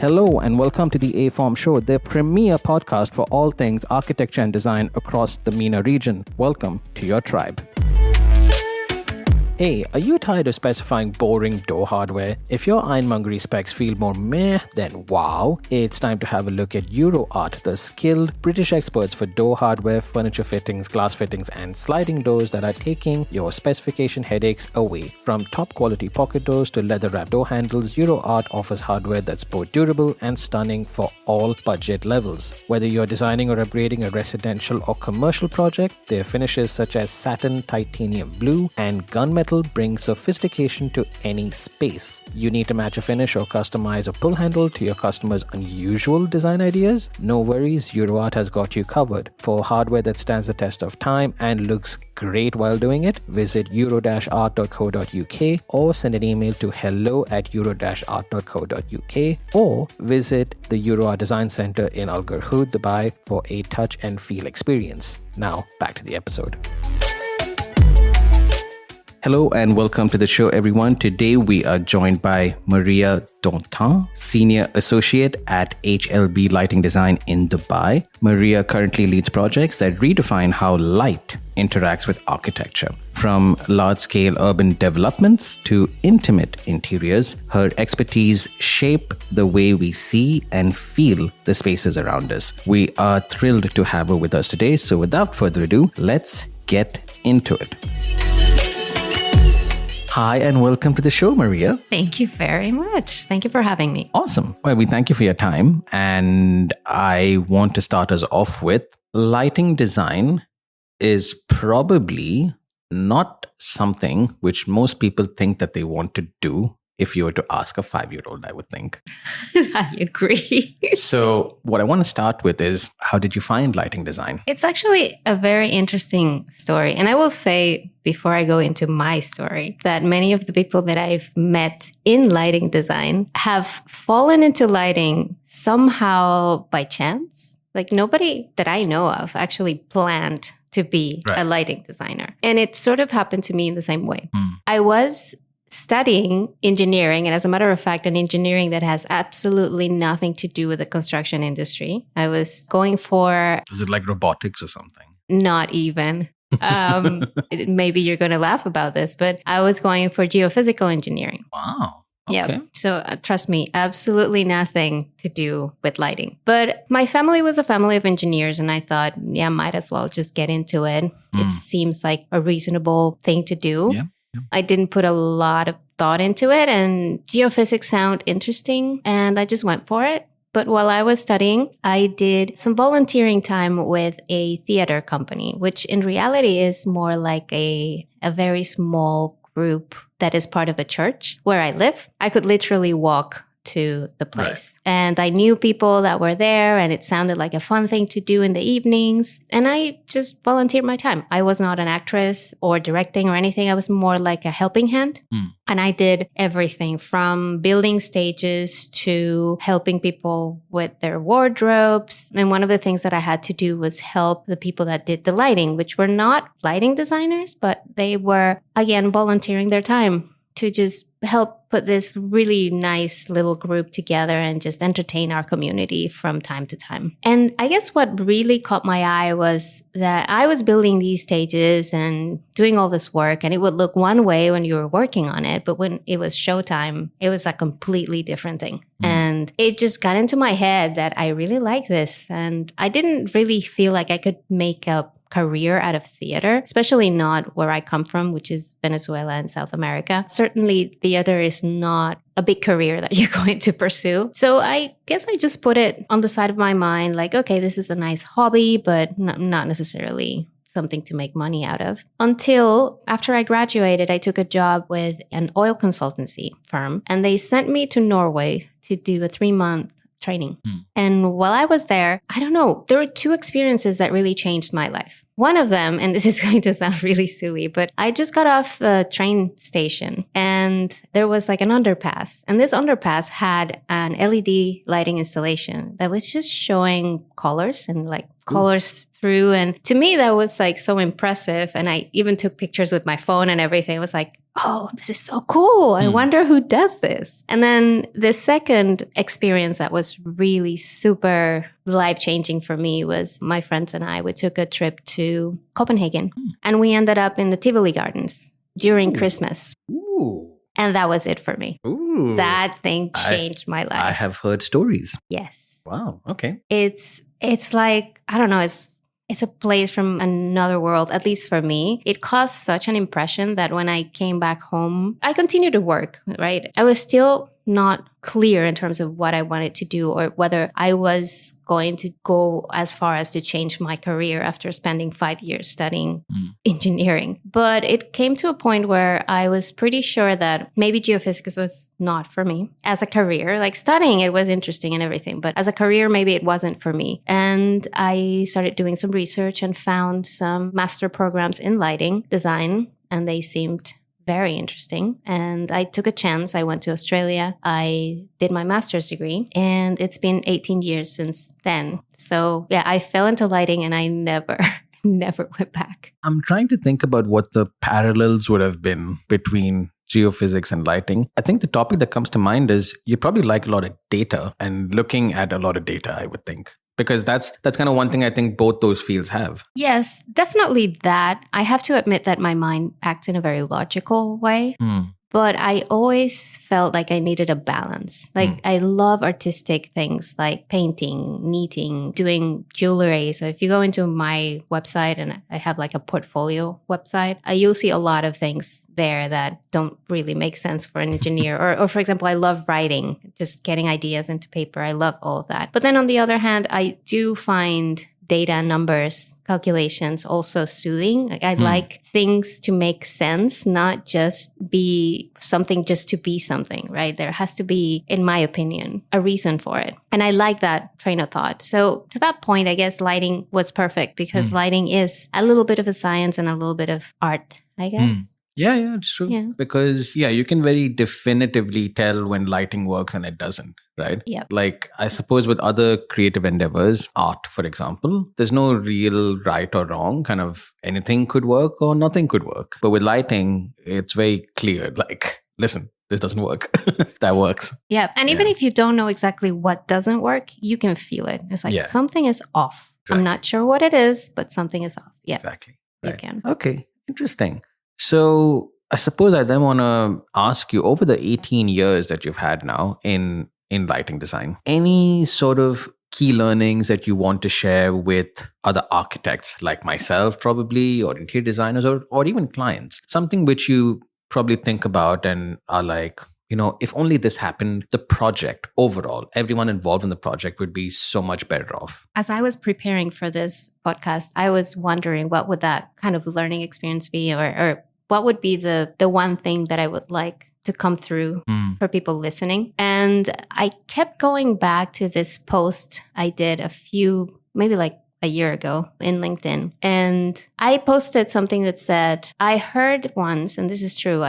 Hello and welcome to the aForm Show, the premier podcast for all things architecture and design across the MENA region. Welcome to your tribe. Hey, are you tired of specifying boring door hardware? If your ironmongery specs feel more meh than wow, it's time to have a look at EuroArt, the skilled British experts for door hardware, furniture fittings, glass fittings, and sliding doors that are taking your specification headaches away. From top quality pocket doors to leather wrap door handles, EuroArt offers hardware that's both durable and stunning for all budget levels. Whether you're designing or upgrading a residential or commercial project, their finishes such as satin, titanium blue, and gunmetal bring sophistication to any space. You need to match a finish or customize a pull handle to your customer's unusual design ideas? No worries, EuroArt has got you covered. For hardware that stands the test of time and looks great while doing it, visit euro-art.co.uk or send an email to hello@euro-art.co.uk or visit the EuroArt Design Center in Al Garhoud, Dubai for a touch and feel experience. Now, back to the episode. Hello and welcome to the show, everyone. Today we are joined by Maria Dautant, Senior Associate at HLB Lighting Design in Dubai. Maria currently leads projects that redefine how light interacts with architecture. From large-scale urban developments to intimate interiors, her expertise shape the way we see and feel the spaces around us. We are thrilled to have her with us today. So without further ado, let's get into it. Hi, and welcome to the show, Maria. Thank you very much. Thank you for having me. Awesome. Well, we thank you for your time. And I want to start us off with lighting design is probably not something which most people think that they want to do. If you were to ask a 5-year-old, I would think. I agree. So what I want to start with is, how did you find lighting design? It's actually a very interesting story. And I will say, before I go into my story, that many of the people that I've met in lighting design have fallen into lighting somehow by chance. Like nobody that I know of actually planned to be a lighting designer. And it sort of happened to me in the same way. I was studying engineering, and as a matter of fact, an engineering that has absolutely nothing to do with the construction industry. I was going for... Was it like robotics or something? Not even. Maybe you're going to laugh about this, but I was going for geophysical engineering. Wow. Okay. Yeah. So trust me, absolutely nothing to do with lighting. But my family was a family of engineers, and I thought, yeah, might as well just get into it. It seems like a reasonable thing to do. Yeah. I didn't put a lot of thought into it, and geophysics sound interesting, and I just went for it. But while I was studying, I did some volunteering time with a theater company, which in reality is more like a very small group that is part of a church where I live. I could literally walk to the place. Right. And I knew people that were there, and it sounded like a fun thing to do in the evenings. And I just volunteered my time. I was not an actress or directing or anything. I was more like a helping hand. And I did everything from building stages to helping people with their wardrobes. And one of the things that I had to do was help the people that did the lighting, which were not lighting designers, but they were, again, volunteering their time to just help put this really nice little group together and just entertain our community from time to time. And I guess what really caught my eye was that I was building these stages and doing all this work, and it would look one way when you were working on it, but when it was showtime, it was a completely different thing. And it just got into my head that I really like this, and I didn't really feel like I could make a career out of theater, especially not where I come from, which is Venezuela and South America. Certainly, theater is not a big career that you're going to pursue. So I guess I just put it on the side of my mind, like, okay, this is a nice hobby, but not necessarily something to make money out of. Until after I graduated, I took a job with an oil consultancy firm, and they sent me to Norway to do a 3-month training. And while I was there, I don't know, there were 2 experiences that really changed my life. One of them, and this is going to sound really silly, but I just got off the train station and there was like an underpass. And this underpass had an LED lighting installation that was just showing colors and like colors through. And to me, that was like so impressive. And I even took pictures with my phone and everything. It was like, oh, this is so cool. I wonder who does this. And then the second experience that was really super life-changing for me was my friends and I, we took a trip to Copenhagen and we ended up in the Tivoli Gardens during Christmas. Ooh. And that was it for me. Ooh. That thing changed my life. I have heard stories. Yes. Wow. Okay. It's like, I don't know, it's a place from another world, at least for me. It caused such an impression that when I came back home, I continued to work, right? I was still not clear in terms of what I wanted to do or whether I was going to go as far as to change my career after spending 5 years studying engineering. But it came to a point where I was pretty sure that maybe geophysics was not for me as a career. Like studying it was interesting and everything, but as a career, maybe it wasn't for me. And I started doing some research and found some master programs in lighting design, and they seemed very interesting. And I took a chance. I went to Australia. I did my master's degree, and it's been 18 years since then. So yeah, I fell into lighting and I never went back. I'm trying to think about what the parallels would have been between geophysics and lighting. I think the topic that comes to mind is you probably like a lot of data and looking at a lot of data, I would think. Because that's kind of one thing I think both those fields have. Yes, definitely that. I have to admit that my mind acts in a very logical way. But I always felt like I needed a balance. Like I love artistic things like painting, knitting, doing jewelry. So if you go into my website, and I have like a portfolio website, you'll see a lot of things there that don't really make sense for an engineer. Or for example, I love writing, just getting ideas into paper. I love all of that. But then on the other hand, I do find data, numbers, calculations also soothing. I like things to make sense, not just be something just to be something, right? There has to be, in my opinion, a reason for it. And I like that train of thought. So to that point, I guess lighting was perfect because lighting is a little bit of a science and a little bit of art, I guess. Yeah, it's true. Yeah. Because, you can very definitively tell when lighting works and it doesn't, right? Yeah. Like, I suppose with other creative endeavors, art, for example, there's no real right or wrong. Kind of anything could work or nothing could work. But with lighting, it's very clear. Like, listen, this doesn't work. That works. Yeah. And even if you don't know exactly what doesn't work, you can feel it. It's like something is off. Exactly. I'm not sure what it is, but something is off. Yeah. Exactly. Right. You can. Okay. Interesting. So I suppose I then want to ask you, over the 18 years that you've had now in lighting design, any sort of key learnings that you want to share with other architects like myself, probably, or interior designers, or even clients, something which you probably think about and are like, if only this happened, the project overall, everyone involved in the project would be so much better off. As I was preparing for this podcast, I was wondering what would that kind of learning experience be, or what would be the one thing that I would like to come through for people listening. And I kept going back to this post I did maybe like a year ago in LinkedIn. And I posted something that said, I heard once, and this is true,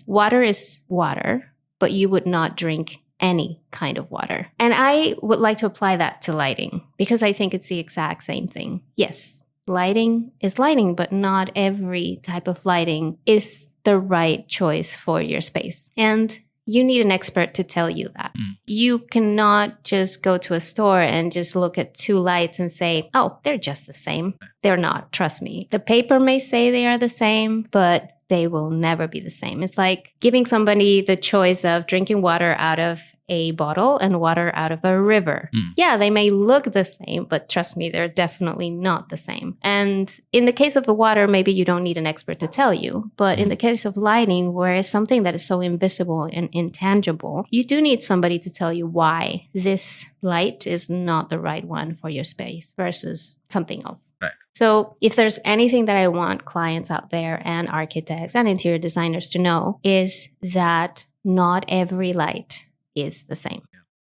water is water, but you would not drink any kind of water. And I would like to apply that to lighting because I think it's the exact same thing. Yes, lighting is lighting, but not every type of lighting is the right choice for your space. And you need an expert to tell you that. You cannot just go to a store and just look at two lights and say, oh, they're just the same. They're not, trust me. The paper may say they are the same, but they will never be the same. It's like giving somebody the choice of drinking water out of a bottle and water out of a river. Yeah, they may look the same, but trust me, they're definitely not the same. And in the case of the water, maybe you don't need an expert to tell you. But in the case of lighting, where it's something that is so invisible and intangible, you do need somebody to tell you why this light is not the right one for your space versus something else. Right. So if there's anything that I want clients out there and architects and interior designers to know, is that not every light is the same.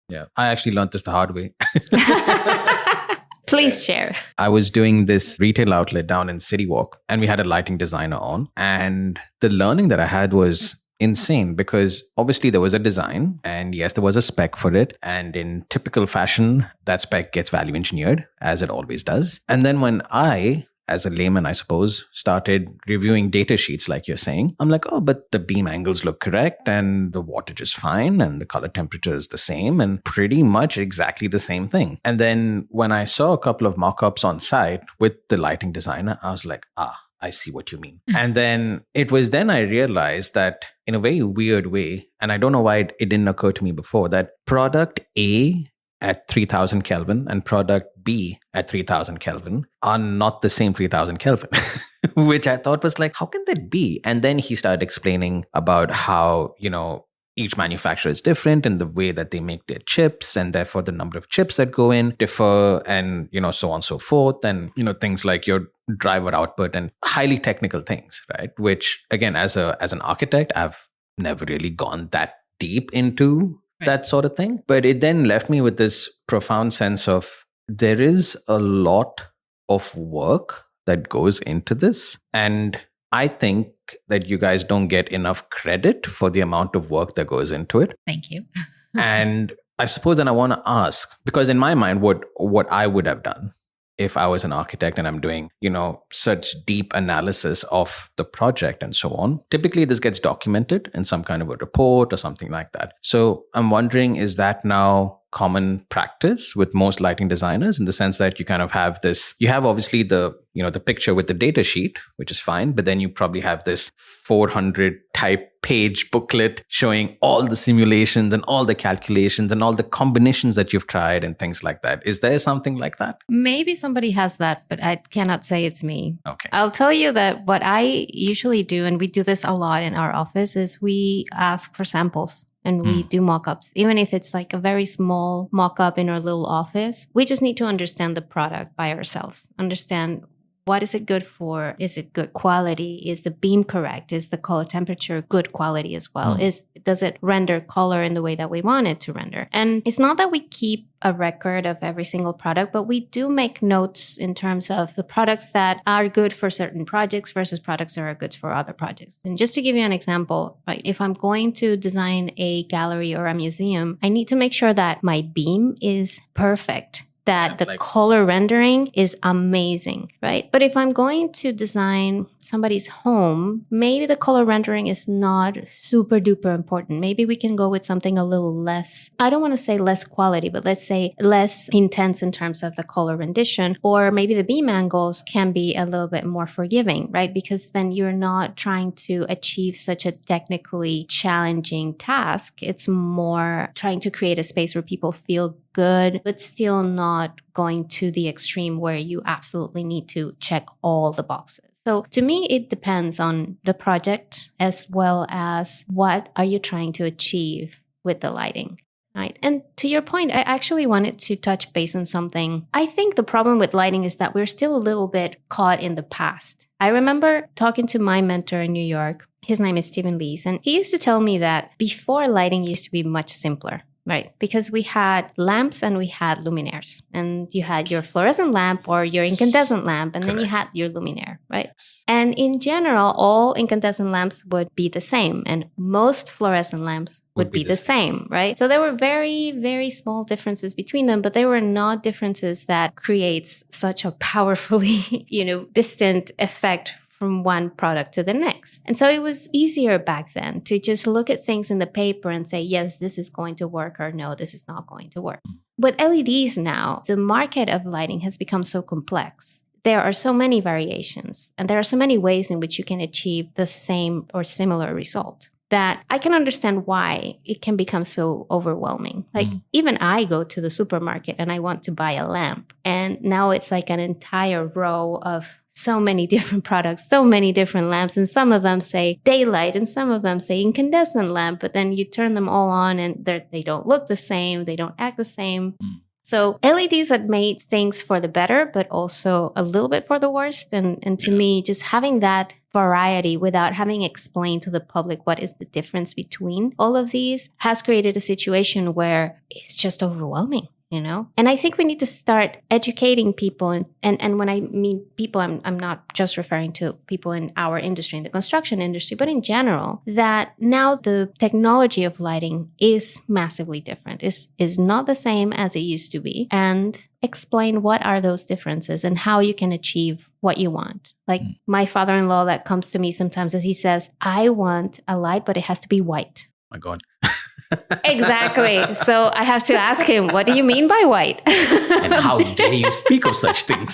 Yeah. I actually learned this the hard way. Please share. I was doing this retail outlet down in City Walk, and we had a lighting designer on. And the learning that I had was insane because obviously there was a design and yes, there was a spec for it. And in typical fashion, that spec gets value engineered as it always does. And then when I, as a layman, I suppose, started reviewing data sheets like you're saying, I'm like, oh, but the beam angles look correct and the wattage is fine and the color temperature is the same and pretty much exactly the same thing. And then when I saw a couple of mock-ups on site with the lighting designer, I was like, I see what you mean. And then it was then I realized that in a very weird way, and I don't know why it didn't occur to me before, that product A at 3000 Kelvin and product B at 3000 Kelvin are not the same 3000 Kelvin, which I thought was like, how can that be? And then he started explaining about how, each manufacturer is different in the way that they make their chips, and therefore the number of chips that go in differ, and so on and so forth, and things like your driver output and highly technical things, right? Which again, as an architect, I've never really gone that deep into that sort of thing. But it then left me with this profound sense of there is a lot of work that goes into this, and I think that you guys don't get enough credit for the amount of work that goes into it. Thank you. And I suppose then I want to ask, because in my mind, what I would have done if I was an architect and I'm doing, such deep analysis of the project and so on, typically this gets documented in some kind of a report or something like that. So I'm wondering, is that now common practice with most lighting designers in the sense that you kind of have this, you have obviously the picture with the data sheet, which is fine, but then you probably have this 400 type page booklet showing all the simulations and all the calculations and all the combinations that you've tried and things like that. Is there something like that? Maybe somebody has that, but I cannot say it's me. Okay. I'll tell you that what I usually do, and we do this a lot in our office, is we ask for samples. And we do mock-ups. Even if it's like a very small mock-up in our little office, we just need to understand the product by ourselves. Understand what is it good for? Is it good quality? Is the beam correct? Is the color temperature good quality as well? Does it render color in the way that we want it to render? And it's not that we keep a record of every single product, but we do make notes in terms of the products that are good for certain projects versus products that are good for other projects. And just to give you an example, right, if I'm going to design a gallery or a museum, I need to make sure that my beam is perfect, that the color rendering is amazing, right? But if I'm going to design somebody's home, maybe the color rendering is not super duper important. Maybe we can go with something a little less, I don't want to say less quality, but let's say less intense in terms of the color rendition. Or maybe the beam angles can be a little bit more forgiving, right? Because then you're not trying to achieve such a technically challenging task. It's more trying to create a space where people feel good, but still not going to the extreme where you absolutely need to check all the boxes. So to me, it depends on the project as well as what are you trying to achieve with the lighting, right? And to your point, I actually wanted to touch base on something. I think the problem with lighting is that we're still a little bit caught in the past. I remember talking to my mentor in New York. His name is Stephen Lees, and he used to tell me that before lighting used to be much simpler. Right, because we had lamps and we had luminaires, and you had your fluorescent lamp or your incandescent lamp, and then you had your luminaire, right? And in general, all incandescent lamps would be the same, and most fluorescent lamps would be the same, right? So there were very, very small differences between them, but they were not differences that creates such a powerfully, distant effect from one product to the next. And so it was easier back then to just look at things in the paper and say, yes, this is going to work, or no, this is not going to work. With LEDs now, the market of lighting has become so complex. There are so many variations, and there are so many ways in which you can achieve the same or similar result that I can understand why it can become so overwhelming. Like even I go to the supermarket and I want to buy a lamp, and now it's like an entire row of so many different products, so many different lamps, and some of them say daylight and some of them say incandescent lamp, but then you turn them all on and they don't look the same, they don't act the same. So LEDs had made things for the better, but also a little bit for the worst. And to me, just having that variety without having explained to the public what is the difference between all of these has created a situation where it's just overwhelming. And I think we need to start educating people. And when I mean people, I'm not just referring to people in our industry, in the construction industry, but in general, that now the technology of lighting is massively different, is not the same as it used to be. And explain what are those differences and how you can achieve what you want. Like my father-in-law that comes to me sometimes as he says, I want a light, but it has to be white. My God. Exactly. So I have to ask him, what do you mean by white? And how dare you speak of such things?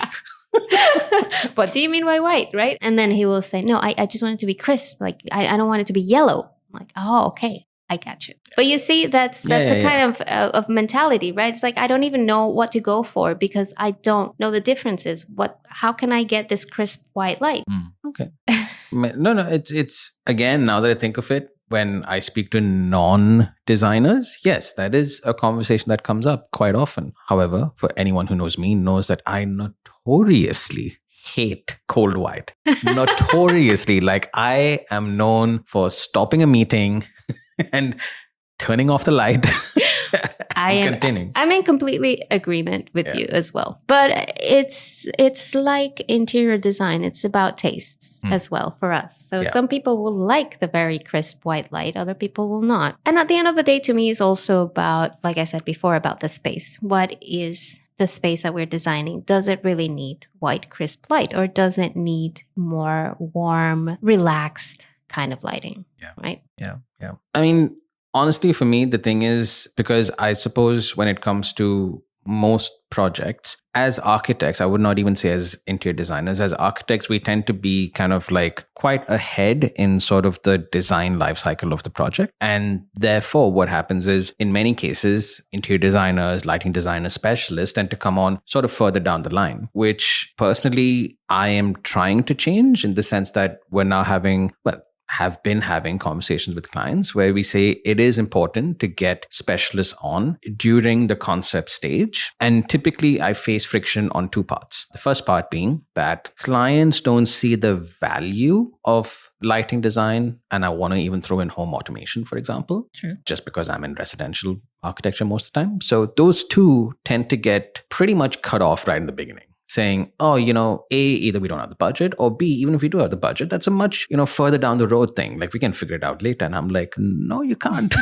What do you mean by white, right? And then he will say, no, I just want it to be crisp. Like, I don't want it to be yellow. I'm like, oh, okay. I got you. But you see, that's a kind of mentality, right? It's like, I don't even know what to go for because I don't know the differences. How can I get this crisp white light? Okay. No, it's again, now that I think of it, when I speak to non-designers, yes, that is a conversation that comes up quite often. However, for anyone who knows me, knows that I notoriously hate cold white. Notoriously. Like, I am known for stopping a meeting and turning off the light. Continuing. I'm in completely agreement with you as well. But it's like interior design. It's about tastes as well for us. So some people will like the very crisp white light. Other people will not. And at the end of the day, to me, it's also about, like I said before, about the space. What is the space that we're designing? Does it really need white, crisp light? Or does it need more warm, relaxed kind of lighting? Right? Yeah. I mean, honestly, for me, the thing is, because I suppose when it comes to most projects, as architects, I would not even say as interior designers, as architects, we tend to be kind of like quite ahead in sort of the design life cycle of the project. And therefore, what happens is, in many cases, interior designers, lighting designers, specialists tend to come on sort of further down the line, which personally, I am trying to change in the sense that we're now have been having conversations with clients where we say it is important to get specialists on during the concept stage. And typically I face friction on two parts. The first part being that clients don't see the value of lighting design. And I want to even throw in home automation, for example, just because I'm in residential architecture most of the time. So those two tend to get pretty much cut off right in the beginning, saying, oh, A, either we don't have the budget, or B, even if we do have the budget, that's a much, further down the road thing. Like, we can figure it out later. And I'm like, no, you can't.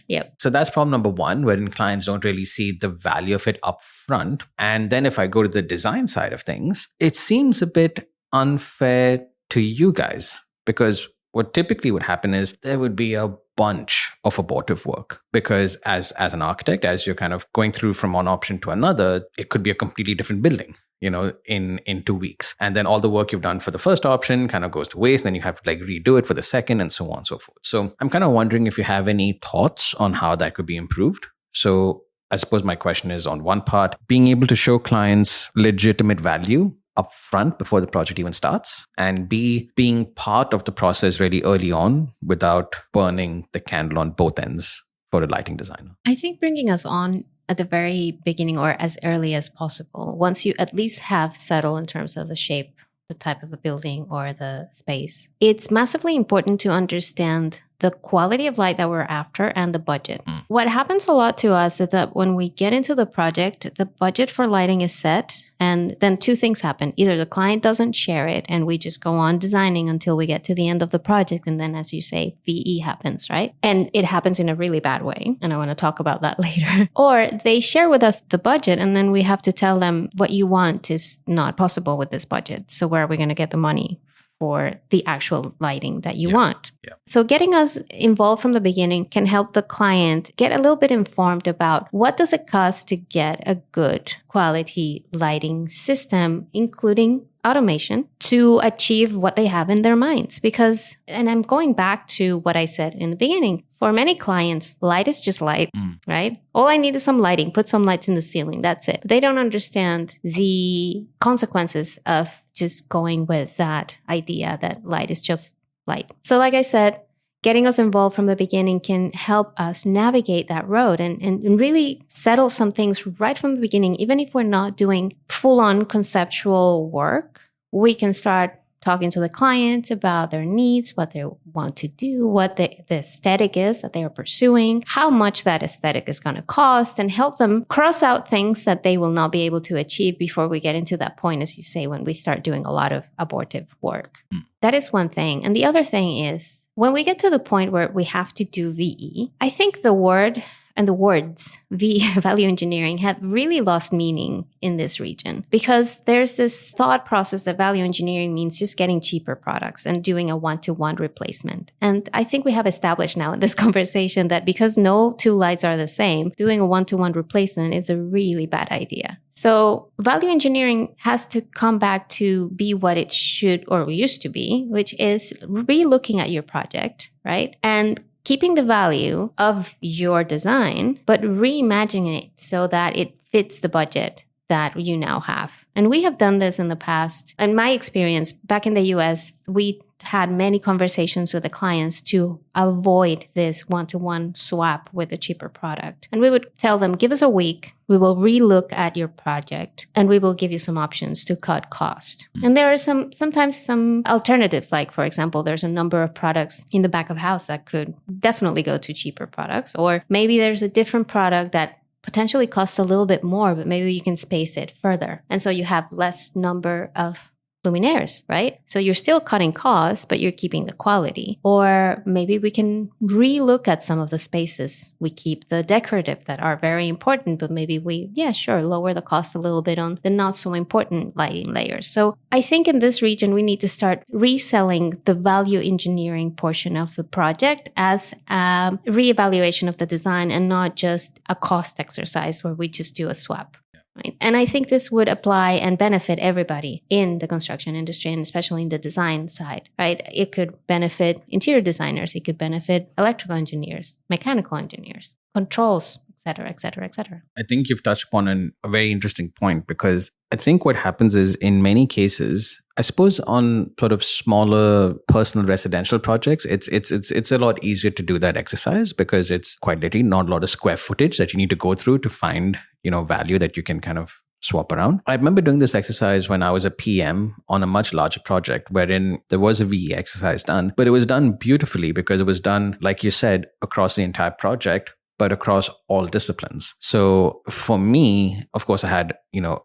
Yep. So that's problem number one, wherein clients don't really see the value of it up front. And then if I go to the design side of things, it seems a bit unfair to you guys, because what typically would happen is there would be a bunch of abortive work, because as an architect, as you're kind of going through from one option to another, it could be a completely different building, in 2 weeks. And then all the work you've done for the first option kind of goes to waste. And then you have to redo it for the second, and so on and so forth. So I'm kind of wondering if you have any thoughts on how that could be improved. So I suppose my question is, on one part, being able to show clients legitimate value up front before the project even starts, and B, being part of the process really early on without burning the candle on both ends for a lighting designer. I think bringing us on at the very beginning, or as early as possible, once you at least have settled in terms of the shape, the type of a building or the space, it's massively important to understand the quality of light that we're after and the budget. What happens a lot to us is that when we get into the project, the budget for lighting is set, and then two things happen. Either the client doesn't share it and we just go on designing until we get to the end of the project, and then, as you say, VE happens, right? And it happens in a really bad way, and I want to talk about that later. Or they share with us the budget, and then we have to tell them, what you want is not possible with this budget. So where are we going to get the money for the actual lighting that you want? So getting us involved from the beginning can help the client get a little bit informed about what does it cost to get a good quality lighting system, including automation, to achieve what they have in their minds. Because, and I'm going back to what I said in the beginning, for many clients, light is just light, right? All I need is some lighting, put some lights in the ceiling, that's it. They don't understand the consequences of just going with that idea that light is just light. So like I said, getting us involved from the beginning can help us navigate that road and really settle some things right from the beginning. Even if we're not doing full-on conceptual work, we can start talking to the clients about their needs, what they want to do, what the aesthetic is that they are pursuing, how much that aesthetic is going to cost, and help them cross out things that they will not be able to achieve before we get into that point, as you say, when we start doing a lot of abortive work. That is one thing. And the other thing is, when we get to the point where we have to do VE, I think the word and the words VE, value engineering, have really lost meaning in this region, because there's this thought process that value engineering means just getting cheaper products and doing a one-to-one replacement. And I think we have established now in this conversation that because no two lights are the same, doing a one-to-one replacement is a really bad idea. So value engineering has to come back to be what it should or used to be, which is re-looking at your project, right? And keeping the value of your design, but reimagining it so that it fits the budget that you now have. And we have done this in the past. In my experience, back in the US, we had many conversations with the clients to avoid this one-to-one swap with a cheaper product. And we would tell them, give us a week. We will relook at your project and we will give you some options to cut cost. And there are sometimes some alternatives, like, for example, there's a number of products in the back of house that could definitely go to cheaper products. Or maybe there's a different product that potentially costs a little bit more, but maybe you can space it further. And so you have less number of luminaires, right? So you're still cutting costs, but you're keeping the quality. Or maybe we can relook at some of the spaces. We keep the decorative that are very important, but maybe we, lower the cost a little bit on the not so important lighting layers. So I think in this region, we need to start reselling the value engineering portion of the project as a reevaluation of the design and not just a cost exercise where we just do a swap. Right. And I think this would apply and benefit everybody in the construction industry, and especially in the design side, right? It could benefit interior designers. It could benefit electrical engineers, mechanical engineers, controls, et cetera, et cetera, et cetera. I think you've touched upon a very interesting point, because I think what happens is, in many cases, I suppose on sort of smaller personal residential projects, it's a lot easier to do that exercise, because it's quite literally not a lot of square footage that you need to go through to find, value that you can kind of swap around. I remember doing this exercise when I was a PM on a much larger project, wherein there was a VE exercise done, but it was done beautifully because it was done, like you said, across the entire project, but across all disciplines. So for me, of course, I had,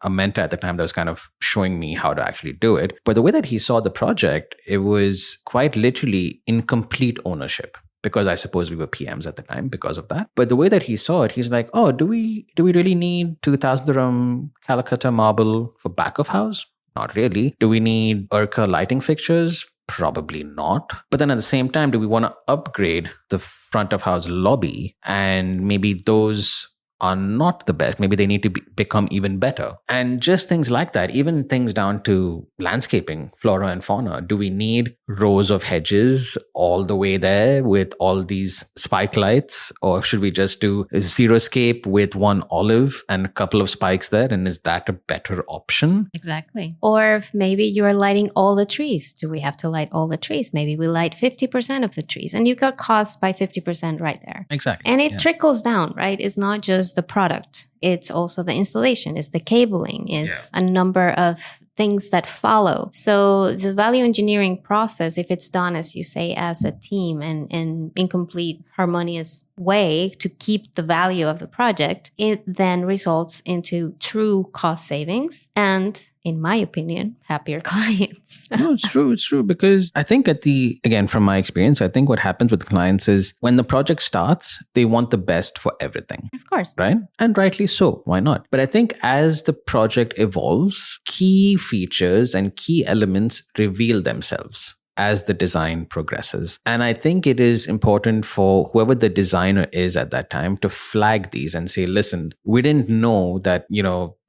a mentor at the time that was kind of showing me how to actually do it. But the way that he saw the project, it was quite literally incomplete ownership, because I suppose we were PMs at the time because of that. But the way that he saw it, he's like, oh, do we really need 2,000 dirham Calcutta marble for back of house? Not really. Do we need Urca lighting fixtures? Probably not. But then at the same time, do we want to upgrade the front of house lobby? And maybe those are not the best. Maybe they need to become even better. And just things like that, even things down to landscaping, flora and fauna. Do we need rows of hedges all the way there with all these spike lights? Or should we just do a xeriscape with one olive and a couple of spikes there? And is that a better option? Exactly. Or if maybe you're lighting all the trees. Do we have to light all the trees? Maybe we light 50% of the trees, and you got cost by 50% right there. Exactly. And it trickles down, right? It's not just the product. It's also the installation. It's the cabling. It's a number of things that follow. So the value engineering process, if it's done, as you say, as a team and in complete harmonious way to keep the value of the project, it then results into true cost savings and, in my opinion, happier clients. No, it's true. Because I think again, from my experience, I think what happens with clients is when the project starts, they want the best for everything. Of course. Right? And rightly so. Why not? But I think as the project evolves, key features and key elements reveal themselves as the design progresses. And I think it is important for whoever the designer is at that time to flag these and say, listen, we didn't know that,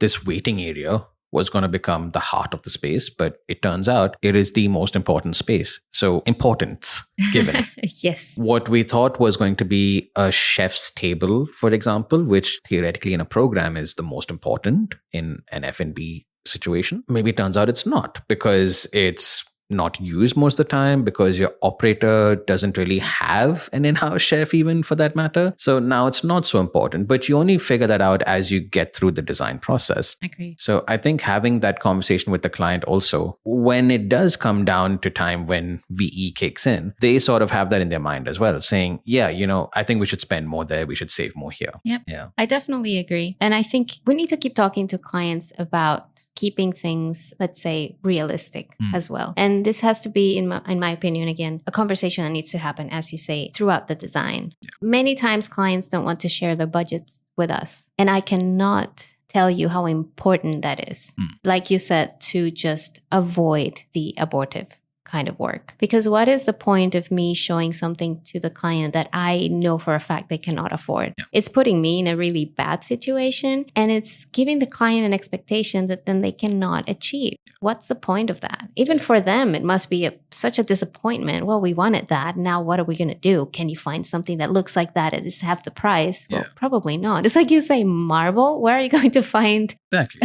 this waiting area was going to become the heart of the space, but it turns out it is the most important space. So importance given. Yes. What we thought was going to be a chef's table, for example, which theoretically in a program is the most important in an F&B situation. Maybe it turns out it's not, because it's not used most of the time because your operator doesn't really have an in-house chef even for that matter. So now it's not so important, but you only figure that out as you get through the design process. Agree. So I think having that conversation with the client also, when it does come down to time when VE kicks in, they sort of have that in their mind as well, saying, yeah, I think we should spend more there. We should save more here. Yep. Yeah. I definitely agree. And I think we need to keep talking to clients about keeping things, let's say, realistic as well. And this has to be, in my opinion, again, a conversation that needs to happen, as you say, throughout the design. Yeah. Many times clients don't want to share their budgets with us. And I cannot tell you how important that is. Like you said, to just avoid the abortive kind of work. Because what is the point of me showing something to the client that I know for a fact they cannot afford? Yeah. It's putting me in a really bad situation, and it's giving the client an expectation that then they cannot achieve. Yeah. What's the point of that? Even for them, it must be such a disappointment. Well, we wanted that. Now what are we going to do? Can you find something that looks like that and is half the price? Well, probably not. It's like you say, marble. Where are you going to find? Exactly.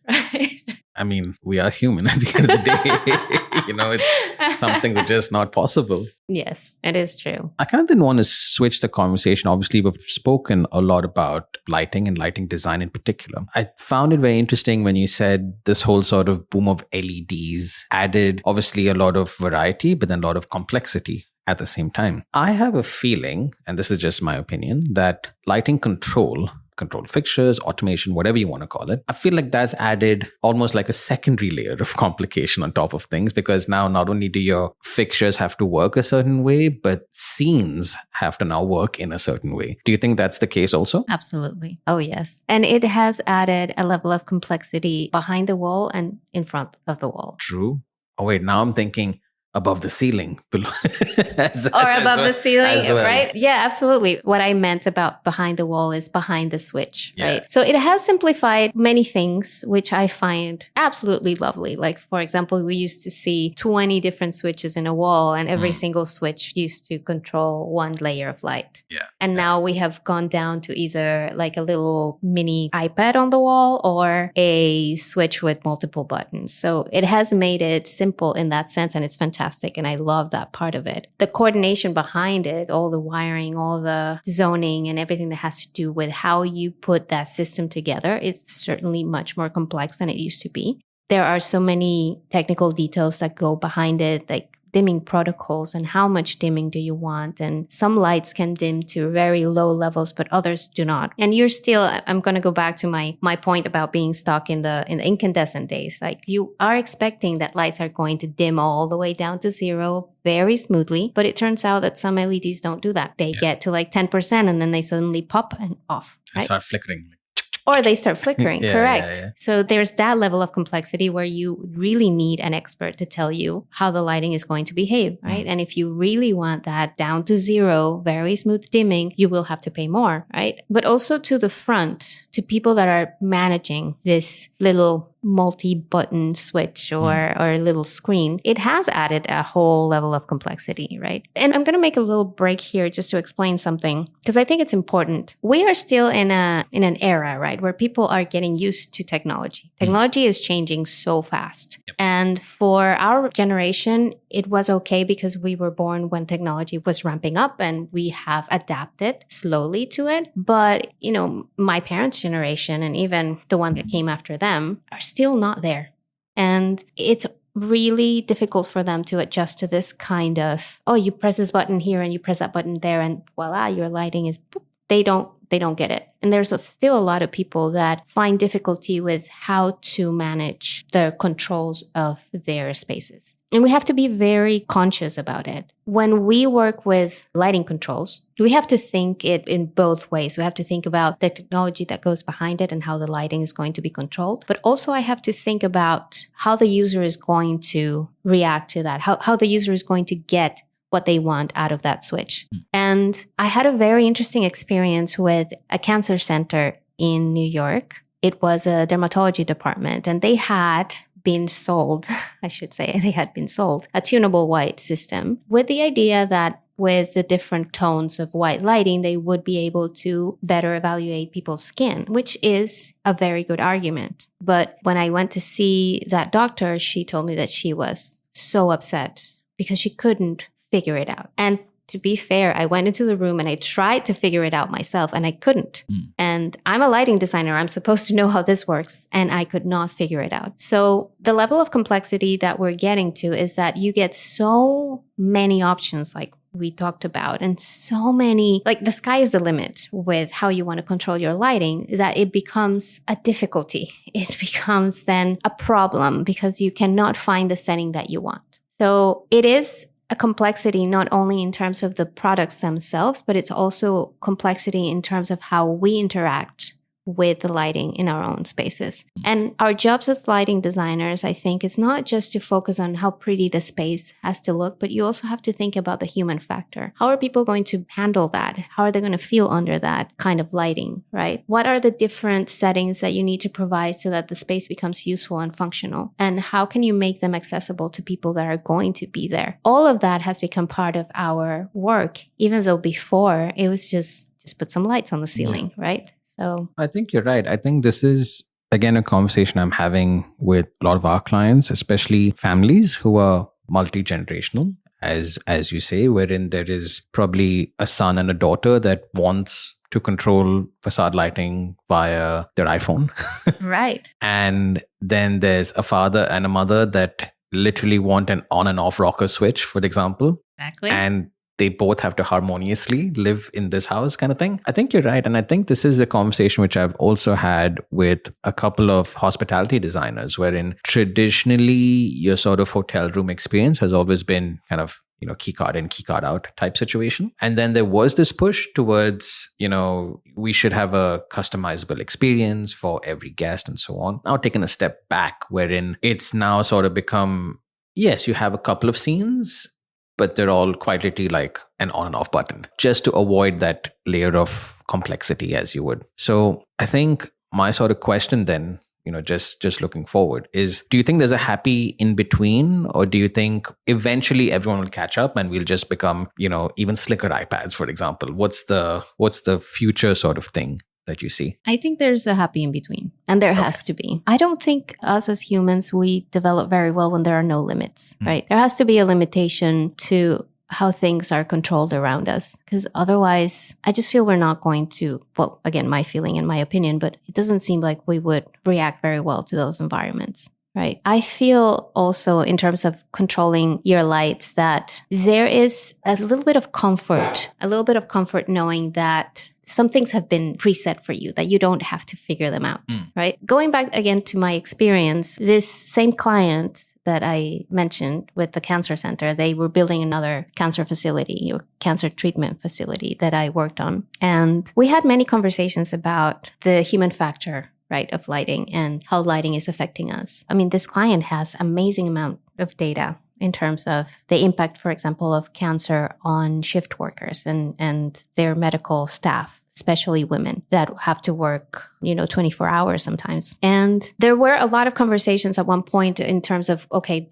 Right. I mean, we are human at the end of the day. It's something that's just not possible. Yes, it is true. I kind of didn't want to switch the conversation. Obviously, we've spoken a lot about lighting and lighting design in particular. I found it very interesting when you said this whole sort of boom of LEDs added obviously a lot of variety, but then a lot of complexity at the same time. I have a feeling, and this is just my opinion, that lighting control fixtures, automation, whatever you want to call it, I feel like that's added almost like a secondary layer of complication on top of things, because now not only do your fixtures have to work a certain way, but scenes have to now work in a certain way. Do you think that's the case also? Absolutely. Oh, yes. And it has added a level of complexity behind the wall and in front of the wall. True. Oh, wait, now I'm thinking above the ceiling. Or above the ceiling, right? Yeah, absolutely. What I meant about behind the wall is behind the switch, right? So it has simplified many things, which I find absolutely lovely. Like, for example, we used to see 20 different switches in a wall, and every single switch used to control one layer of light. Yeah. And now we have gone down to either like a little mini iPad on the wall or a switch with multiple buttons. So it has made it simple in that sense, and it's fantastic. And I love that part of it. The coordination behind it, all the wiring, all the zoning and everything that has to do with how you put that system together is certainly much more complex than it used to be. There are so many technical details that go behind it, like dimming protocols and how much dimming do you want. And some lights can dim to very low levels, but others do not. And you're still, I'm going to go back to my point about being stuck in the incandescent days. Like, you are expecting that lights are going to dim all the way down to zero very smoothly, but it turns out that some LEDs don't do that. They get to like 10% and then they suddenly pop and off. Right? They start flickering. Or they start flickering, correct. Yeah. So there's that level of complexity where you really need an expert to tell you how the lighting is going to behave, right? And if you really want that down to zero, very smooth dimming, you will have to pay more, right? But also to the front, to people that are managing this little multi-button switch or a little screen, it has added a whole level of complexity, right? And I'm going to make a little break here just to explain something, because I think it's important. We are still in an era, right, where people are getting used to technology. Technology is changing so fast. Yep. And for our generation, it was okay because we were born when technology was ramping up and we have adapted slowly to it. But, my parents' generation and even the one that came after them are still not there. And it's really difficult for them to adjust to this kind of, you press this button here and you press that button there and voila, your lighting is boop. They don't get it. And there's still a lot of people that find difficulty with how to manage the controls of their spaces. And we have to be very conscious about it. When we work with lighting controls, we have to think it in both ways. We have to think about the technology that goes behind it and how the lighting is going to be controlled. But also I have to think about how the user is going to react to that, how the user is going to get what they want out of that switch. And I had a very interesting experience with a cancer center in New York. It was a dermatology department, and they had been sold, a tunable white system with the idea that with the different tones of white lighting, they would be able to better evaluate people's skin, which is a very good argument. But when I went to see that doctor, she told me that she was so upset because she couldn't figure it out. And to be fair, I went into the room and I tried to figure it out myself and I couldn't. And I'm a lighting designer. I'm supposed to know how this works. And I could not figure it out. So the level of complexity that we're getting to is that you get so many options like we talked about and so many, like the sky is the limit with how you want to control your lighting, that it becomes a difficulty. It becomes then a problem because you cannot find the setting that you want. So it is a complexity not only in terms of the products themselves, but it's also complexity in terms of how we interact with the lighting in our own spaces. And our jobs as lighting designers, I think, is not just to focus on how pretty the space has to look, but you also have to think about the human factor. How are people going to handle that? How are they going to feel under that kind of lighting, right? What are the different settings that you need to provide so that the space becomes useful and functional? And how can you make them accessible to people that are going to be there? All of that has become part of our work, even though before it was just put some lights on the ceiling, right? So I think you're right. I think this is, again, a conversation I'm having with a lot of our clients, especially families who are multi-generational, as you say, wherein there is probably a son and a daughter that wants to control facade lighting via their iPhone. right. And then there's a father and a mother that literally want an on and off rocker switch, for example. Exactly. And they both have to harmoniously live in this house kind of thing. I think you're right. And I think this is a conversation which I've also had with a couple of hospitality designers, wherein traditionally your sort of hotel room experience has always been kind of, key card in, key card out type situation. And then there was this push towards, we should have a customizable experience for every guest and so on. Now taking a step back, wherein it's now sort of become, yes, you have a couple of scenes, but they're all quite literally like an on and off button, just to avoid that layer of complexity, as you would. So I think my sort of question then, just looking forward is, do you think there's a happy in between, or do you think eventually everyone will catch up and we'll just become, even slicker iPads, for example? What's the future sort of thing that you see? I think there's a happy in between, and there has to be. I don't think us as humans, we develop very well when there are no limits, right? There has to be a limitation to how things are controlled around us, because otherwise I just feel we're not going to, well, again, my feeling and my opinion, but it doesn't seem like we would react very well to those environments. Right. I feel also in terms of controlling your lights that there is a little bit of comfort knowing that some things have been preset for you, that you don't have to figure them out. Right. Going back again to my experience, this same client that I mentioned with the cancer center, they were building another cancer facility or cancer treatment facility that I worked on. And we had many conversations about the human factor, right, of lighting and how lighting is affecting us. I mean, this client has amazing amount of data in terms of the impact, for example, of cancer on shift workers and their medical staff, especially women that have to work, 24 hours sometimes. And there were a lot of conversations at one point in terms of, okay,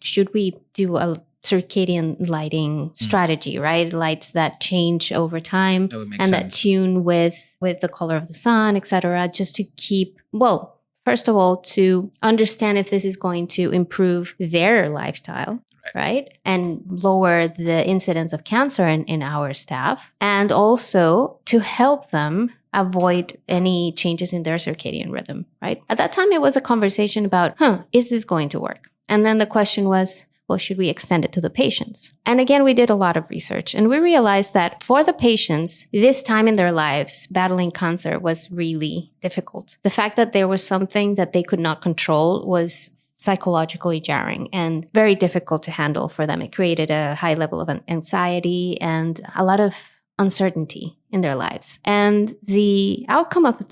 should we do a circadian lighting strategy, right? Lights that change over time and that tune with the color of the sun, etc., just to keep, well, first of all, to understand if this is going to improve their lifestyle, right? And lower the incidence of cancer in our staff, and also to help them avoid any changes in their circadian rhythm, right? At that time, it was a conversation about, is this going to work? And then the question was, well, should we extend it to the patients? And again, we did a lot of research and we realized that for the patients, this time in their lives, battling cancer was really difficult. The fact that there was something that they could not control was psychologically jarring and very difficult to handle for them. It created a high level of anxiety and a lot of uncertainty in their lives. And the outcome of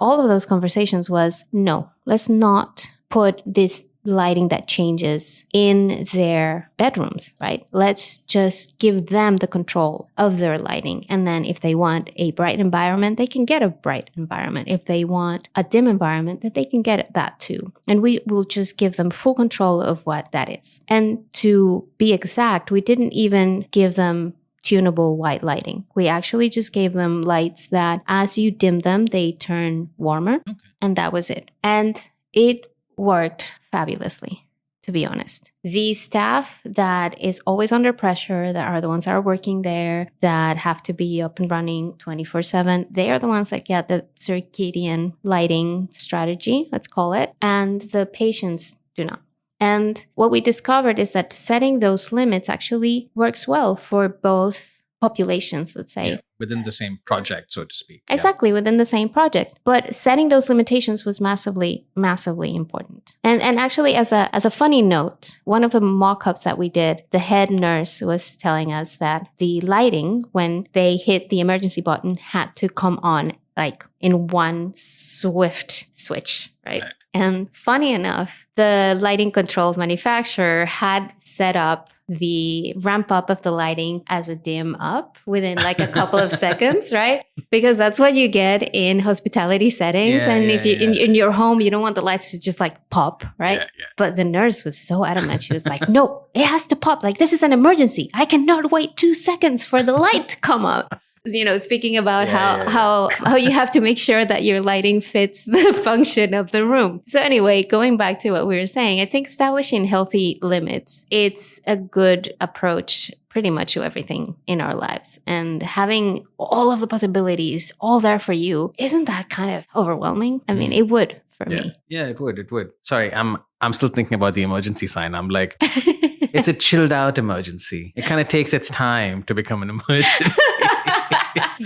all of those conversations was, no, let's not put this lighting that changes in their bedrooms, right? Let's just give them the control of their lighting. And then if they want a bright environment, they can get a bright environment. If they want a dim environment, then they can get that too. And we will just give them full control of what that is. And to be exact, we didn't even give them tunable white lighting. We actually just gave them lights that as you dim them, they turn warmer. Okay. And that was it. And it worked fabulously, to be honest. The staff that is always under pressure, that are the ones that are working there, that have to be up and running 24/7, they are the ones that get the circadian lighting strategy, let's call it, and the patients do not. And what we discovered is that setting those limits actually works well for both populations, let's say. Yeah, within the same project, so to speak. Exactly, within the same project. But setting those limitations was massively, massively important. And actually, as a funny note, one of the mock-ups that we did, the head nurse was telling us that the lighting, when they hit the emergency button, had to come on like in one swift switch, right? And funny enough, the lighting controls manufacturer had set up the ramp up of the lighting as a dim up within like a couple of seconds, right? Because that's what you get in hospitality settings. Yeah, and yeah, if you yeah. in your home, you don't want the lights to just like pop, right? Yeah, yeah. But the nurse was so adamant. She was like, no, it has to pop. Like, this is an emergency. I cannot wait 2 seconds for the light to come up. You know, speaking about how you have to make sure that your lighting fits the function of the room. So anyway, going back to what we were saying, I think establishing healthy limits, it's a good approach pretty much to everything in our lives. And having all of the possibilities all there for you, isn't that kind of overwhelming? I mean, it would for me. Yeah, it would. Sorry, I'm still thinking about the emergency sign. I'm like, it's a chilled out emergency. It kind of takes its time to become an emergency.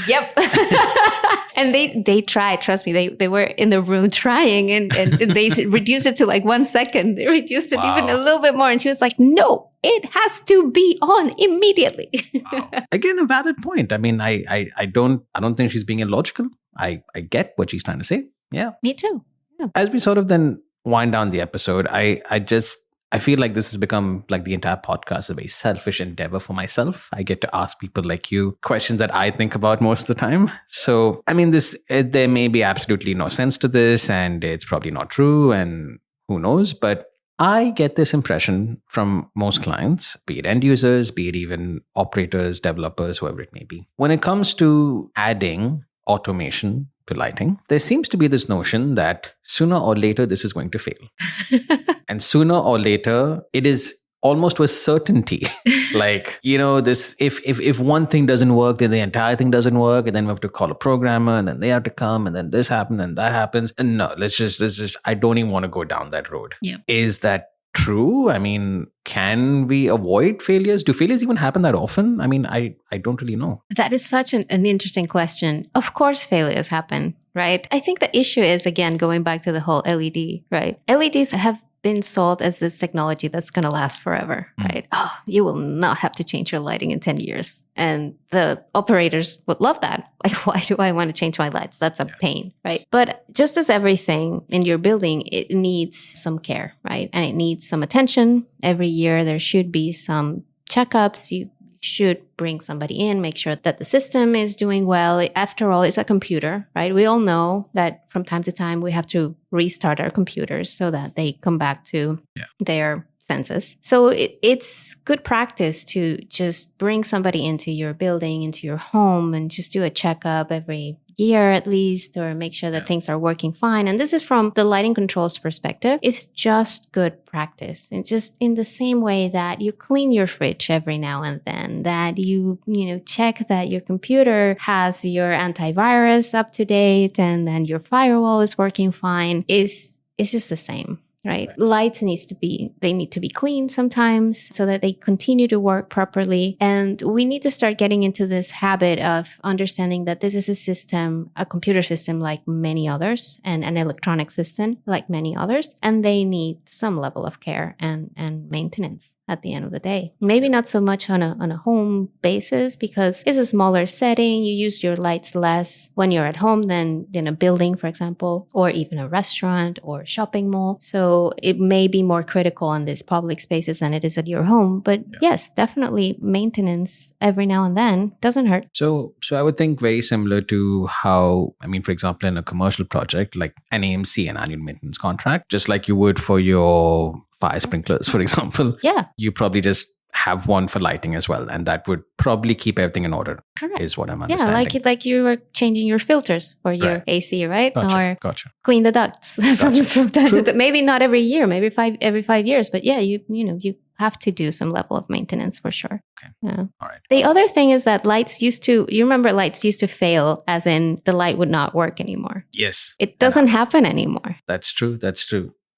Yep. And they tried, trust me, they were in the room trying and they reduced it to like 1 second. They reduced it even a little bit more. And she was like, no, it has to be on immediately. Wow. Again, a valid point. I mean, I don't think she's being illogical. I get what she's trying to say. Yeah. Me too. Yeah. As we sort of then wind down the episode, I feel like this has become like the entire podcast a very selfish endeavor for myself. I get to ask people like you questions that I think about most of the time. So, I mean, there may be absolutely no sense to this and it's probably not true and who knows, but I get this impression from most clients, be it end users, be it even operators, developers, whoever it may be. When it comes to adding automation to lighting, there seems to be this notion that sooner or later this is going to fail. And sooner or later, it is almost with certainty. Like, you know, this if one thing doesn't work, then the entire thing doesn't work, and then we have to call a programmer, and then they have to come, and then this happens, and that happens. And no, let's just I don't even want to go down that road. Yeah. Is that true? I mean, can we avoid failures? Do failures even happen that often? I mean, I don't really know. That is such an interesting question. Of course, failures happen, right? I think the issue is, again, going back to the whole LED, right? LEDs have been sold as this technology that's going to last forever, right? Oh, you will not have to change your lighting in 10 years. And the operators would love that. Like, why do I want to change my lights? That's a pain, right? But just as everything in your building, it needs some care, right? And it needs some attention. Every year, there should be some checkups. You should bring somebody in, make sure that the system is doing well. After all, it's a computer, right? We all know that from time to time, we have to restart our computers so that they come back to their senses. So it's good practice to just bring somebody into your building, into your home, and just do a checkup every year at least, or make sure that things are working fine. And this is from the lighting controls perspective. It's just good practice. And just in the same way that you clean your fridge every now and then, that you check that your computer has your antivirus up to date and then your firewall is working fine, it's just the same. Right. Lights need to be cleaned sometimes so that they continue to work properly. And we need to start getting into this habit of understanding that this is a system, a computer system like many others, and an electronic system like many others. And they need some level of care and maintenance at the end of the day. Maybe not so much on a home basis because it's a smaller setting. You use your lights less when you're at home than in a building, for example, or even a restaurant or shopping mall. So it may be more critical in these public spaces than it is at your home. But yes, definitely maintenance every now and then doesn't hurt. So I would think very similar to how, I mean, for example, in a commercial project like an AMC, an annual maintenance contract, just like you would for your fire sprinklers, for example. Yeah. You probably just have one for lighting as well, and that would probably keep everything in order. Correct. Is what I'm Yeah, understanding. like you were changing your filters for your Right. AC, right? Or Gotcha. clean the ducts Gotcha. from time to True. time. Maybe not every year, maybe every 5 years, but yeah, you have to do some level of maintenance for sure. Okay. Yeah. All right. The other thing is that you remember lights used to fail, as in the light would not work anymore. Yes. It doesn't happen anymore. That's true.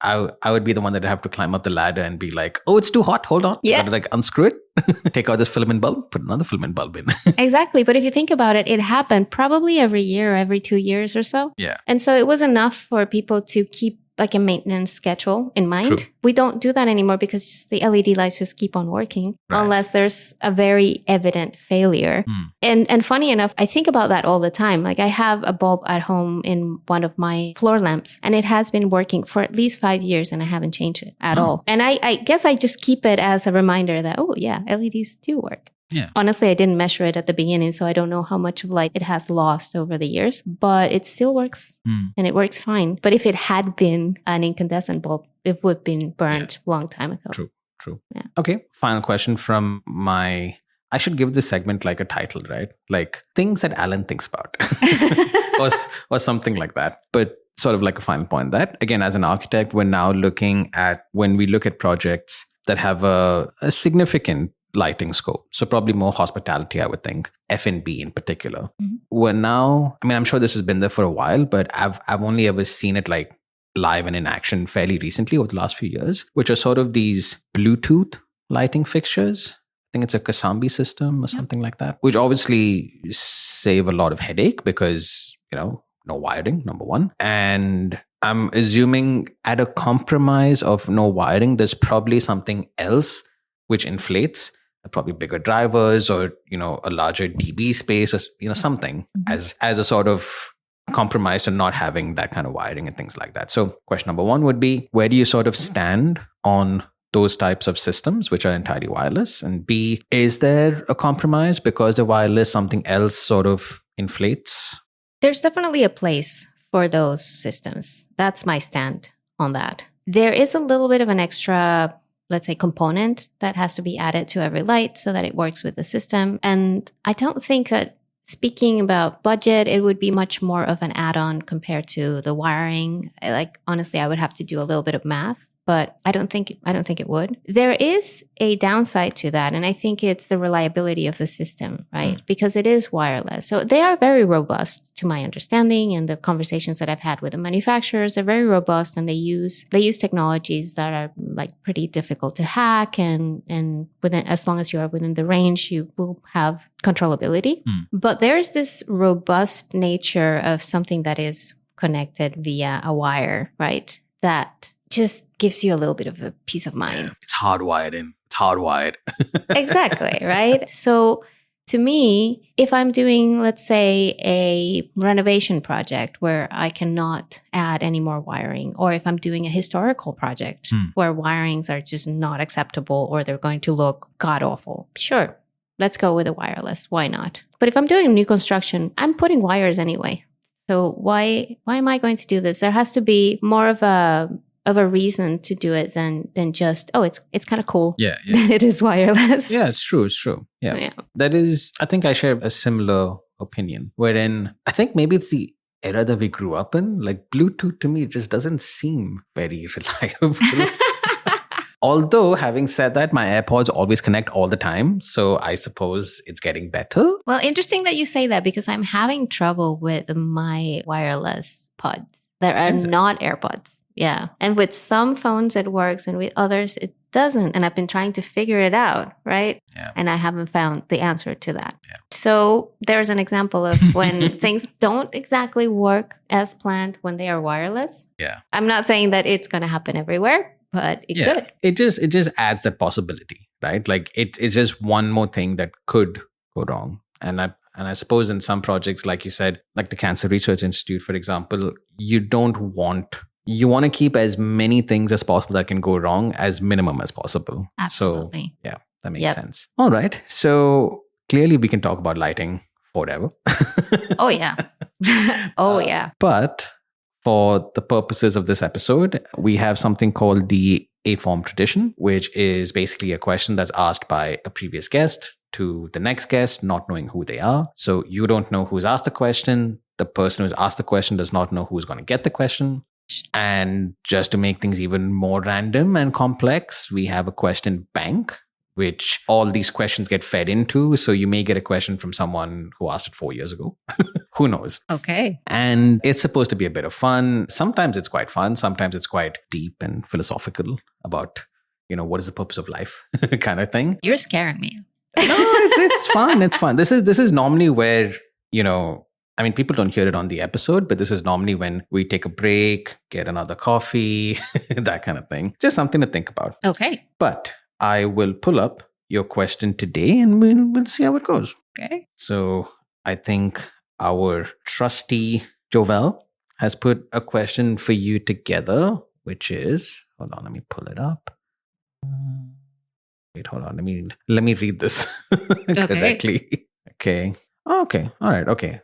I would be the one that would have to climb up the ladder and be like, oh, it's too hot. Hold on. Yeah. I gotta like unscrew it, take out this filament bulb, put another filament bulb in. Exactly. But if you think about it, it happened probably every year, every 2 years or so. Yeah. And so it was enough for people to keep like a maintenance schedule in mind. True. We don't do that anymore because the LED lights just keep on working unless there's a very evident failure. And funny enough, I think about that all the time. Like I have a bulb at home in one of my floor lamps and it has been working for at least 5 years and I haven't changed it at all. And I guess I just keep it as a reminder that, oh yeah, LEDs do work. Yeah. Honestly, I didn't measure it at the beginning, so I don't know how much of light it has lost over the years, but it still works and it works fine. But if it had been an incandescent bulb, it would have been burnt a long time ago. True. Yeah. Okay. Final question from I should give this segment like a title, right? Like things that Alan thinks about or something like that. But sort of like a final point that, again, as an architect, we're now looking at, when we look at projects that have a significant lighting scope, so probably more hospitality, I would think, F&B in particular. We're now, I mean, I'm sure this has been there for a while, but I've only ever seen it like live and in action fairly recently over the last few years, which are sort of these Bluetooth lighting fixtures. I think it's a Kasambi system or something like that, which obviously save a lot of headache because, no wiring, number one. And I'm assuming at a compromise of no wiring, there's probably something else which inflates, probably bigger drivers or, a larger dB space or, something as a sort of compromise to not having that kind of wiring and things like that. So question number one would be, where do you sort of stand on those types of systems which are entirely wireless? And B, is there a compromise because the wireless, something else sort of inflates? There's definitely a place for those systems. That's my stand on that. There is a little bit of an extra, let's say, component that has to be added to every light so that it works with the system. And I don't think that, speaking about budget, it would be much more of an add-on compared to the wiring. Like, honestly, I would have to do a little bit of math, but I don't think it would. There is a downside to that, and I think it's the reliability of the system, right? Because it is wireless. So they are very robust, to my understanding, and the conversations that I've had with the manufacturers are very robust, and they use technologies that are like pretty difficult to hack, and within, as long as you are within the range, you will have controllability. But there's this robust nature of something that is connected via a wire, right? That just gives you a little bit of a peace of mind. Yeah, it's hardwired in. It's hardwired. Exactly, right? So to me, if I'm doing, let's say, a renovation project where I cannot add any more wiring, or if I'm doing a historical project where wirings are just not acceptable or they're going to look god-awful, sure, let's go with a wireless. Why not? But if I'm doing new construction, I'm putting wires anyway. So why am I going to do this? There has to be more of a reason to do it than just, oh, it's kind of cool that it is wireless. Yeah, it's true. Yeah. That is, I think I share a similar opinion, wherein I think maybe it's the era that we grew up in. Like Bluetooth to me just doesn't seem very reliable. Although, having said that, my AirPods always connect all the time. So I suppose it's getting better. Well, interesting that you say that, because I'm having trouble with my wireless pods. There are not AirPods. Yeah. And with some phones it works and with others it doesn't. And I've been trying to figure it out, right? Yeah. And I haven't found the answer to that. Yeah. So there's an example of when things don't exactly work as planned when they are wireless. Yeah. I'm not saying that it's going to happen everywhere, but it could. It just adds that possibility, right? Like it's just one more thing that could go wrong. And I suppose in some projects, like you said, like the Cancer Research Institute, for example, you want to keep as many things as possible that can go wrong as minimum as possible. Absolutely. So, yeah, that makes sense. All right. So clearly we can talk about lighting forever. Oh, yeah. Yeah. But for the purposes of this episode, we have something called the aForm tradition, which is basically a question that's asked by a previous guest to the next guest, not knowing who they are. So you don't know who's asked the question. The person who's asked the question does not know who's going to get the question. And just to make things even more random and complex, we have a question bank, which all these questions get fed into. So you may get a question from someone who asked it 4 years ago. Who knows? Okay. And it's supposed to be a bit of fun. Sometimes it's quite fun. Sometimes it's quite deep and philosophical about, what is the purpose of life kind of thing. You're scaring me. No, it's fun. It's fun. This is normally where, people don't hear it on the episode, but this is normally when we take a break, get another coffee, that kind of thing. Just something to think about. Okay. But I will pull up your question today and we'll see how it goes. Okay. So I think our trusty Jovel has put a question for you together, which is, hold on, let me pull it up. Wait, hold on. Let me read this correctly. Okay. All right. Okay.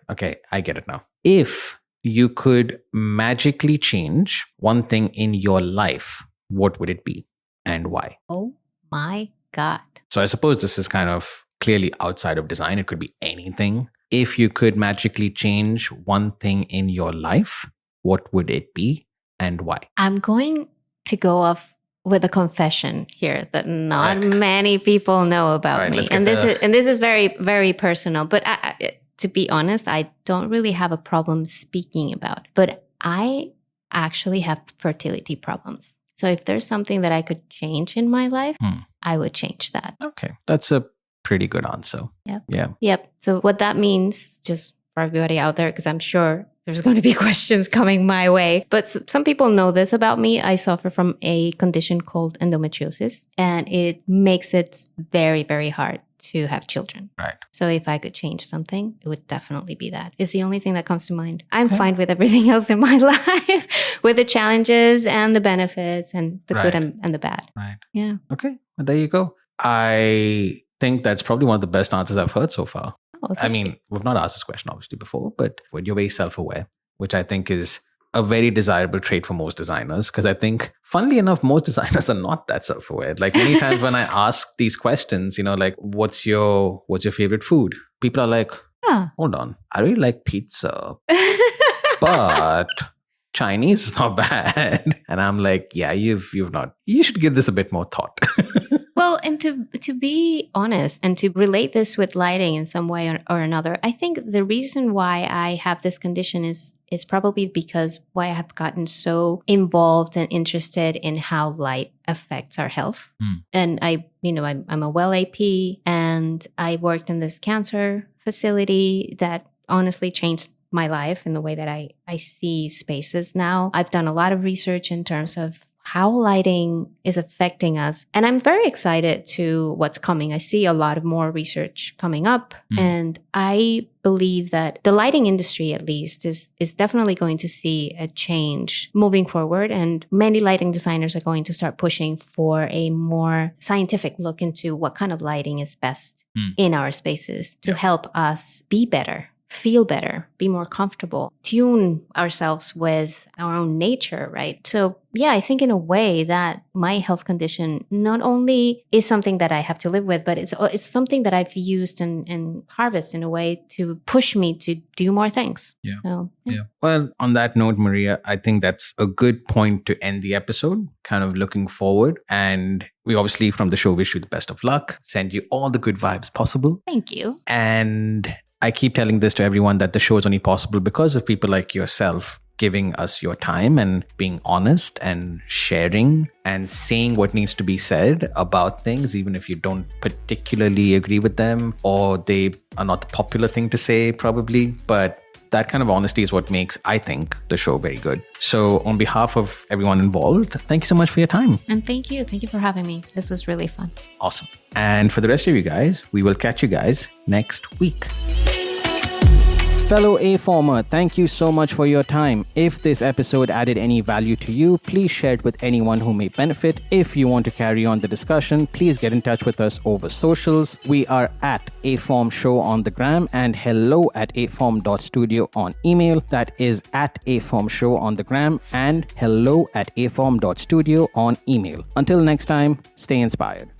I get it now. If you could magically change one thing in your life, what would it be and why? Oh my God. So I suppose this is kind of clearly outside of design. It could be anything. If you could magically change one thing in your life, what would it be and why? I'm going to go off with a confession here that not many people know about me. And this is very, very personal. But to be honest, I don't really have a problem speaking about. But I actually have fertility problems. So if there's something that I could change in my life, I would change that. Okay. That's a pretty good answer. Yep. Yeah. Yep. So what that means, just for everybody out there, because I'm sure there's going to be questions coming my way. But some people know this about me. I suffer from a condition called endometriosis, and it makes it very, very hard to have children. Right. So if I could change something, it would definitely be that. It's the only thing that comes to mind. I'm fine with everything else in my life, with the challenges and the benefits and the good and the bad. Right. Yeah. Okay. Well, there you go. I think that's probably one of the best answers I've heard so far. Oh, we've not asked this question obviously before, but when you're very self-aware, which I think is a very desirable trait for most designers, because I think, funnily enough, most designers are not that self-aware. Like many times when I ask these questions, like, what's your favorite food? People are like, hold on, I really like pizza, but Chinese is not bad. And I'm like, yeah, you should give this a bit more thought. Well, and to be honest and to relate this with lighting in some way or another, I think the reason why I have this condition is probably because why I have gotten so involved and interested in how light affects our health. And I'm a well AP, and I worked in this cancer facility that honestly changed my life in the way that I see spaces now. I've done a lot of research in terms of how lighting is affecting us. And I'm very excited to what's coming. I see a lot of more research coming up. And I believe that the lighting industry, at least, is definitely going to see a change moving forward. And many lighting designers are going to start pushing for a more scientific look into what kind of lighting is best in our spaces to help us be better, feel better, be more comfortable, tune ourselves with our own nature, right? So yeah, I think in a way that my health condition not only is something that I have to live with, but it's something that I've used and harvested in a way to push me to do more things. Yeah. So, yeah. Well, on that note, Maria, I think that's a good point to end the episode, kind of looking forward. And we obviously from the show wish you the best of luck, send you all the good vibes possible. Thank you. And I keep telling this to everyone that the show is only possible because of people like yourself giving us your time and being honest and sharing and saying what needs to be said about things, even if you don't particularly agree with them or they are not the popular thing to say probably. But that kind of honesty is what makes, I think, the show very good. So on behalf of everyone involved, thank you so much for your time. And thank you. Thank you for having me. This was really fun. Awesome. And for the rest of you guys, we will catch you guys next week. Fellow aFormer, thank you so much for your time. If this episode added any value to you, please share it with anyone who may benefit. If you want to carry on the discussion, please get in touch with us over socials. We are at aForm Show on the gram and hello@aform.studio on email. That is at aForm Show on the gram and hello@aform.studio on email. Until next time, stay inspired.